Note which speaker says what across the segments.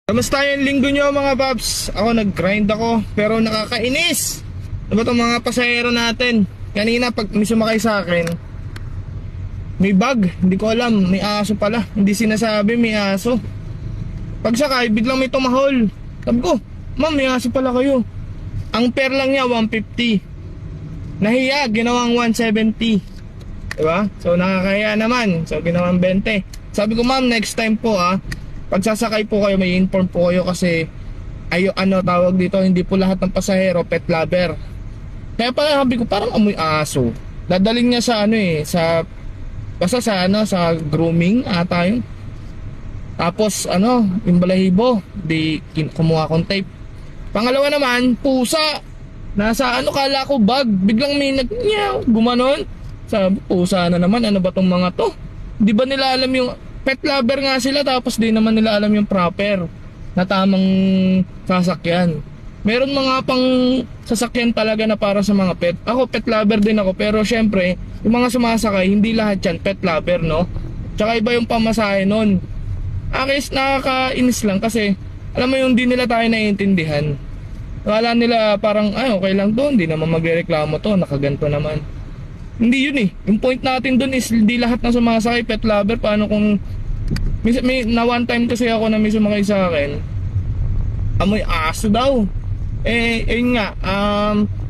Speaker 1: Kamusta yung linggo nyo mga paps? Ako nag-grind ako pero nakakainis. Ano ba itong mga pasahero natin? Kanina pag may sumakay sa akin, may bag, hindi ko alam, may aso pala. Hindi sinasabi may aso. Pag sakay, biglang may tumahol. Sabi ko, ma'am may aso pala kayo. Ang fare lang niya 150. Nahiya, ginawang 170. Diba? So nakakahiya naman. So ginawang 20. Sabi ko ma'am next time po pag sasakay po kayo, may inform po kayo kasi tawag dito, hindi po lahat ng pasahero pet lover. Kaya pala sabi ko parang amoy aso. Dadaling niya sa basta sa grooming ata yun. Tapos yung balahibo, kumuha kong tape. Pangalawa naman, pusa. Nasa kala ko bag, biglang may gumanon. Sabi, pusa na naman, ano ba tong mga to? Di ba nila alam yung pet lover nga sila, tapos di naman nila alam yung proper na tamang sasakyan. Meron mga pang sasakyan talaga na para sa mga pet. Ako pet lover din ako, pero syempre yung mga sumasakay hindi lahat yan pet lover, no? Tsaka iba yung pamasahe nun. Akis nakakainis lang kasi alam mo yung di nila tayo naiintindihan. Wala nila parang okay lang to, hindi naman magrereklamo to, nakaganto naman. Hindi yun eh. Yung point natin dun is hindi lahat ng sumasakay pet lover. Paano kung may na one time kasi ako na may sumakay sa akin, amoy aso daw. Yun nga,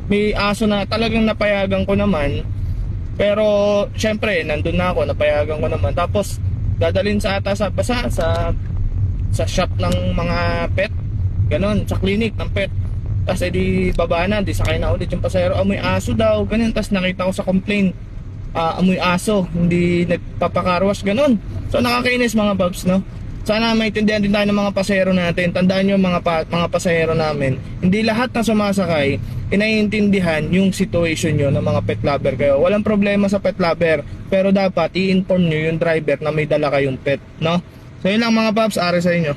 Speaker 1: may aso na talagang napayagan ko naman. Pero syempre nandun na ako, napayagan ko naman. Tapos dadalhin sa shop ng mga pet, ganon, sa clinic ng pet. Tapos edi baba na, di sakay na ulit yung pasahero, amoy aso daw, ganyan. Tapos nakita ko sa complaint, amoy aso, hindi nagpapakarwas, ganon. So nakakainis mga babs, no? Sana maintindihan din tayo ng mga pasahero natin. Tandaan nyo mga pasahero namin, hindi lahat na sumasakay inaiintindihan yung situation nyo ng mga pet lover kayo. Walang problema sa pet lover, pero dapat i-inform nyo yung driver na may dala kayong pet, no? So yun lang mga paps, ari sa inyo.